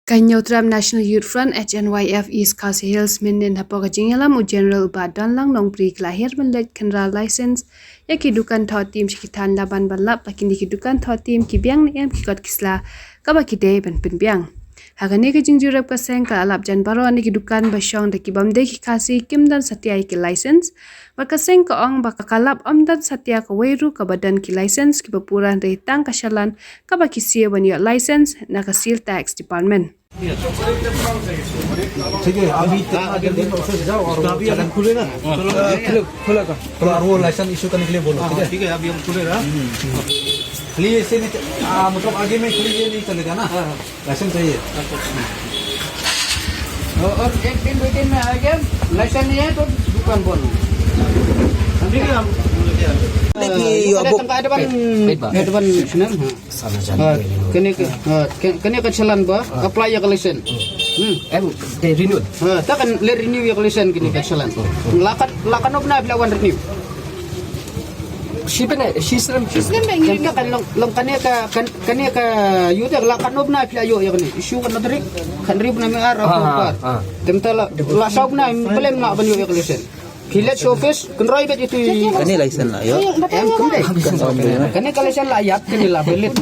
Kanyotram National Youth Front HNYF East Khasi Hills Minin Hapoka Jingalam u General Badan lang nong pri lahir menlet kenral license ya kidukan tho tim sekitan laban balap lakin di kidukan tho tim kibiang ni em kikot kisla kaba kide ban pinbiang hagane ke jingjurap ka seng ka alap jan baro ani kidukan basyong de kibamde ki khasi kimdan satya ki license maka seng ka ong baka kalap amdan satya ka weiru ka badan ki license ki bapuran de tang kashalan kaba kisia ban yo license na ka seal tax department ठीक है अभी आगे दिन प्रोसेस जाओ और अभी हम खुलेगा खुलेगा तो और वो लाइसेंस इशू करने के लिए बोलो ठीक है अभी हम खुलेगा प्लीज ऐसे नहीं मतलब आगे में खुली ये नहीं चलेगा ना लाइसेंस चाहिए और एक दिन दो दिन में आएगा लाइसेंस नहीं है तो दुकान बंद ठीक है हम depan senang kene ke jalan ba apply ya license they renewed. tak kan le renew ya license kini ke jalan lakan obna bilawan renew She's kan long kane ka yuda lakan obna bila yo ya kini issue kan nadrik kan rib na mi ara temtala la saubna belem na ban yo ya license village office kenroy bet itu kani license lah yo. Kene kalisan layap kene la belit.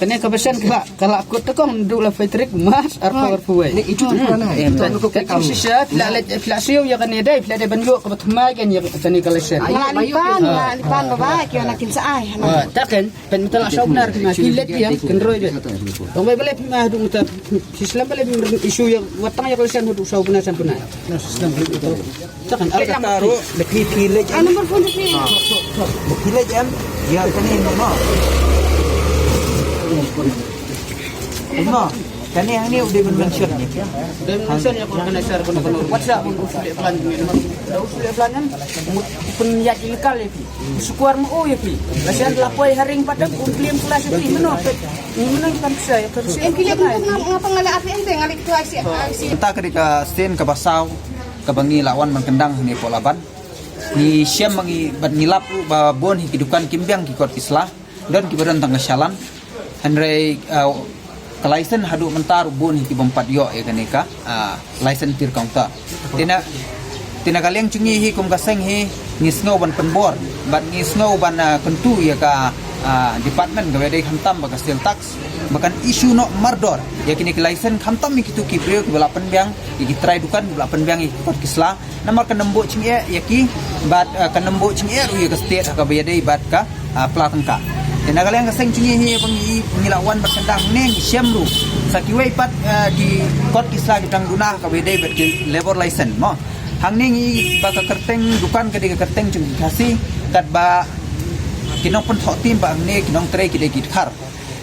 Kene kebesan kalau aku tekong duk la fitrik mas arpa arpuai. Ni itu mana? Kene sisa la siu ya kene dai la de banjo ke batma kan ya kene kalisan. Lipan baba kyo nakin sa ay. Taken pen metal asau benar kena kilet ya kenroy bet. Tong belet mah duk muta Islam belet isu yang watang ya kalisan duk sau benar sampuna. Islam itu. Taken अलग तारो लकड़ी पीले Ano ba po ni? पीले जम या कने no kani yang ni udah mention ni dan mention ya kalau kena share kono WhatsApp usul plan usul plan kan pun ya ilegal ya pi sukuar mo ya pi lasian lapoi haring pada klaim kelas itu meno kan saya terus Ang kilit mo nga pangala api ente ngalik to ay si kita ketika sten ke basau ke bangi lawan mengkendang ni polaban ni siam mangi bat ngilap ba bon hidukan kimbiang ki kot islah dan kibaran tangga syalan Henry kalaisen hadu mentar bon hi bompat yo e kanika license tir kaunta tina kaliang cungi hi kum kaseng hi ngisngau ban penbor bat ngisngau ban kentu ya ka department gawede khantam ba kastil tax bahkan isu no mardor ya kini license khantam mi kitu ki priok bela penbiang iki try dukan bela penbiang iki kot kisla namar kanembo cingi ya ki bat kanembo cingi ru ya ka state ka bayade bat ka platangka Ina kalian kaseng cungi hi pengilawan berkendang neng syamru sakiwai pat di kot kisah kita guna kabede bet labor license mo hang neng i baka kerteng dukan ke kerteng cungi kasih kat ba kinong pun tim ba ne kinong tre kide khar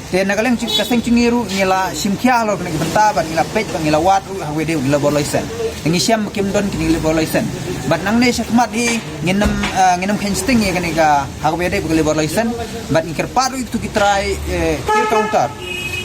te na kalian kaseng cungi ru ngila simkia lo kene benta ba ngila pet ba ngila wat ru hawede labor license ngi syam kim don kini labor license bat nang ne syakmat hi nginam kensting ya kene ka hawede ba labor license bat ngikir paru itu kitrai kir counter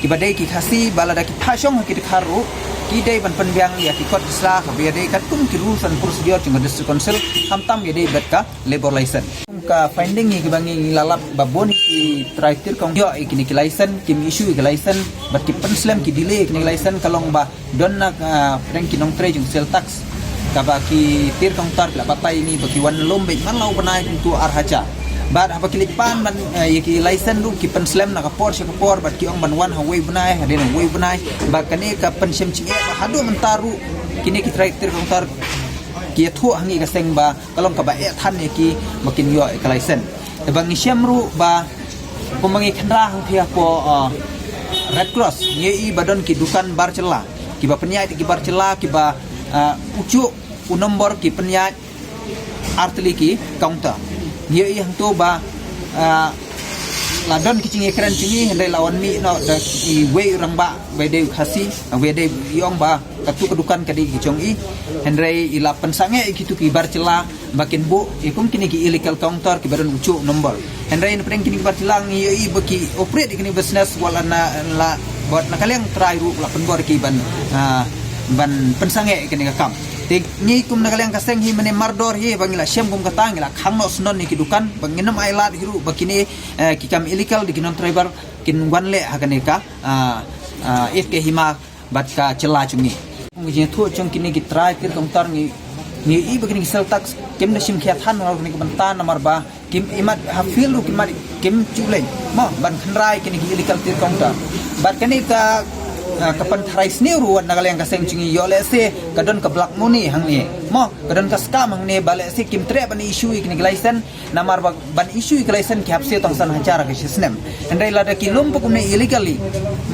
kibade ki khasi balada ki phashong ki kharu ki dei ban penbiang ya ki kot islah hawede kat kum ki rules and procedure chung district council hamtam ya dei bat ka labor license ka finding ki bangi lalap babon ki try tir kong yo ikini ki license kim issue ki license bat ki penslam ki delay ki license kalong ba don na rank ki nong tre jung sel tax kaba ki tir kong tar la batai ni baki wan lombe man lau banai tu arhaja bat apa kilik pan ban ki license ru ki penslam na ka por bat ki ong ban wan hawai banai hade na wai banai ba kane ka pensem chinge hadu mentaru kini ki try tir kong tar ki thu hangi ka seng ba kalong ka ba than ne ki makin yo ka license te bang syamru ba pumangi khandra hang thia po red cross ye i badon ki dukan barcela ki ba penyai ki barcela ki ba ucu nombor ki penyai artli ki counter ye i hang to ba ladon kicing ekran cingi hendai lawan mi no da i we rang ba we de khasi we de yong ba katu kedukan kadi kicong i hendai ila pensange kitu ki barcela makin bu ikum kini ki illegal counter ki badan ucu nombor hendai ni pring kini barcela ngi i baki operate kini business wala na la buat nakaliang try ru la penbor ki ban pensange kini kam ni kum nakaliang kaseng hi mene mardor hi bangila syam kum katang ila khangno snon ni kidukan banginam ailat hiru bakini ki kam illegal di kinon driver kin wanle hakane ka if ke hima bat ka cela chungi ngi thu chung kini ki try tir counter ngi i begini sel tax kem na sim khia than ngor ni banta namar ba kim imat ha feel ru kimat kim chule mo ban khnrai kini ki illegal tir counter bat kani ka kapan tharai sne ruat nagaleng ka seng chingi yo le se kadon ka black money hang ni mo kadon ka scam hang ni bale se kim tre ban issue ikni license namar ban issue ik license ki hapse tong san hacara ka sisnem endai lada ki lum puk ne illegally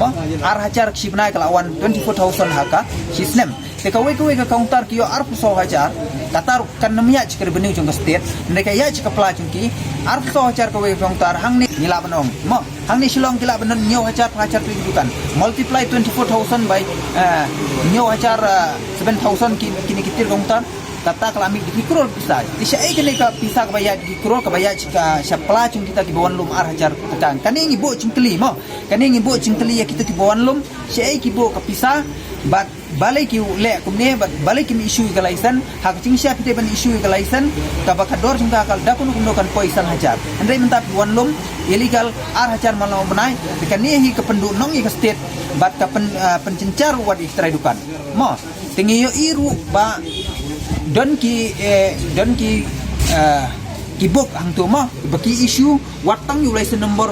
mo ar hacar ki bna ka lawan 24000 haka sisnem te ka we ka counter ki yo ar puso hacar katar kan namya chikre bani jong state endai ka ya chika pla chungki ar puso hacar ka we counter hang ni nila banong mo hang ni silong kila banan nyo hacar tujukan multiply 24,000 by nyo hacar 7,000 kini kitir counter kata kelami di krol bisa tisha kene ka pisa ka bayar di krol ka bayar ka sapla chung kita ki bawan lum ar hajar kan kani ngi bo cingteli mo kani ngi bo cingteli ya kita ki bawan lum shei ki bo ka pisa bat balai ki le kumne bat balai ki issue ka license hak cing sya pite ban issue ka license ka bakador chung ka kal da kun kan poisan hajar andai mentap bawan lum illegal ar hajar malau benai kani hi ka pendu nong i ka state bat ka pencencar wat istraidukan mo tingi yo iru ba don ki bok hang tu mah baki issue watang yu license number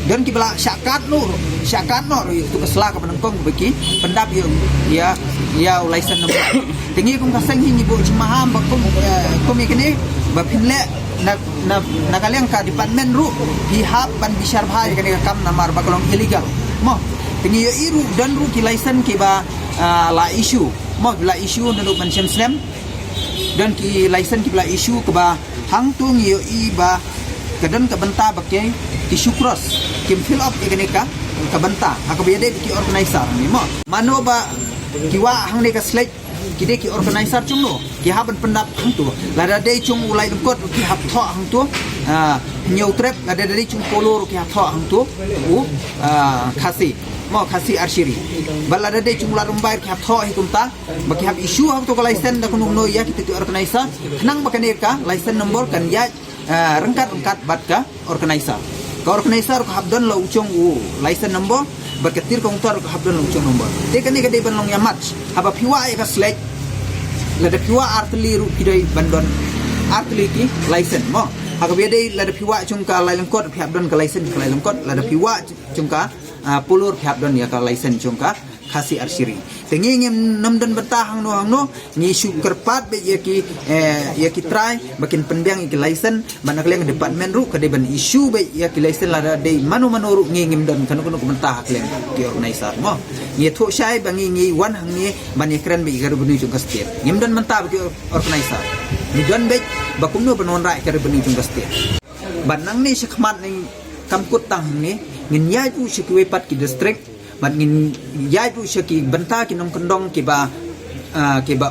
don ki bela syakat no itu kesela ka penengkong baki pendap yu ya license number tingi kum kaseng hi bok cimaham bakum kum ikene ba pinle na kalian ka department ru pihak ban bisar bhai kene kam namar bakalong illegal mah tingi yo iru don ru ki license ki ba la issue mah la issue nanu mention slam dan ki license ki bla issue ke ba hang tu ngi i ba kadon ka benta bakke ki syukros kim fill up ikene ka benta ha ka bede ki organizer ni mo mano ba ki wa hang ne ka select ki de ki organizer chung no ki ha ban pendap hang tu la da de chung ulai kot ki hap tho hang tu nyau trap la da de chung kolor ki hap tho hang tu khasi arshiri balada de chung la rumbai ki hap tho hi kumta baki hap issue hang to ka license da kunung no ya ki organizer nang bakane ka license number kan ya rengkat bat ka organizer ka hap don lo uchong license number berketir counter ka hap don lo uchong number te kan ka de ban long ya match haba piwa ya ka select la da piwa artli ru kidai bandon artli ki license mo haka bede la da piwa chung ka license code hap don ka license code la da piwa chung ka pulur pihak don ya ka license chung ka khasi arshiri tengi ngem namdan bertahang no ngi isu kerpat be ya ki try bakin penbiang ki license banakleng department ru ka de ban isu be ya ki license la de manu ru ngi ngem don kan ko mentah kleng ki organizer mo ngi tho shai bangi ngi wan hang ngi ban ekran be gar benu chung ka state ngem don mentah ki organizer ni don be bakum no banon rai ka benu chung ka state banang ni shikmat ni kamkut tang ni ngin ya ju shikwe pat ki district mat ngin ya ju shiki benta ki nong kendong ki ba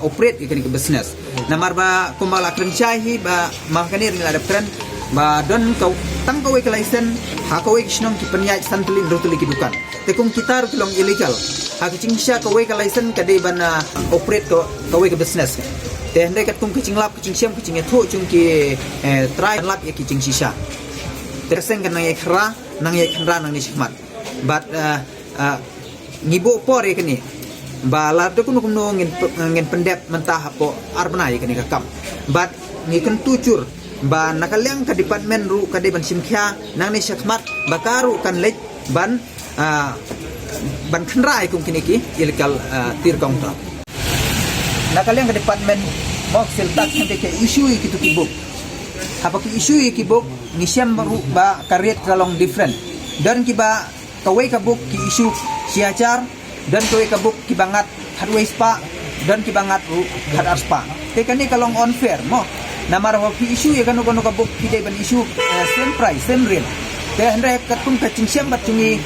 operate ki business namar ba kumala franchise hi ba makani ni la kren ba don kau tang kau ke license ha kau ki shnong ki penya santlin rotuli ki dukan te kum kitar ki long illegal ha ki chingsha kau ke license ka de ban operate kau ke business te hande ka tum ki chinglap ki chingsiam ki chingetho chung ki try lap ya ki chingshisha terseng kan nang ekra nang ni shikmat but ngibo por ikni bala de kuno ngin pendep mentah po arbana ikni kakam but ngi kan tucur ba nakalyang ka department ru ka de ban simkhya nang ni shikmat bakaru kan lej ban khnrai kum kini ki illegal tir counter nakalyang ka department mok siltak hande ke issue ki tu kibuk apa ki issue ki buk ngisyam baru ba karet kalong different dan ki ba kawai ka buk ki issue siacar dan kawai ka buk ki bangat hardware spa dan ki bangat had arspa te kani kalong unfair mo namar ho ki issue ya kanu ka buk ki de ban issue same price same rate te hande ka tum ka chingsiam bat chungi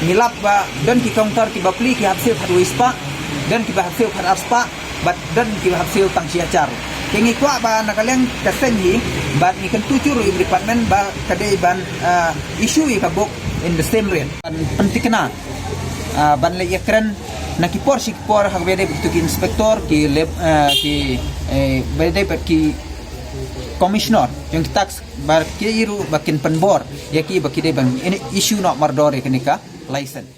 nilap ba dan ki counter ki ba pli ki hapsil hardware spa dan ki ba hapsil had arspa bat dan ki ba hapsil tang siacar kengi kwa ba nakaleng kasenhi ba ni kan tucur i department ba kadai ban issue i kabuk in the same rate antikna ban le ekran nakipor sikpor hak bede tu ki inspektor ki lab ki bede pat ki commissioner yang tax bar ki iru bakin penbor yaki bakide ban ini issue no mardor kenika license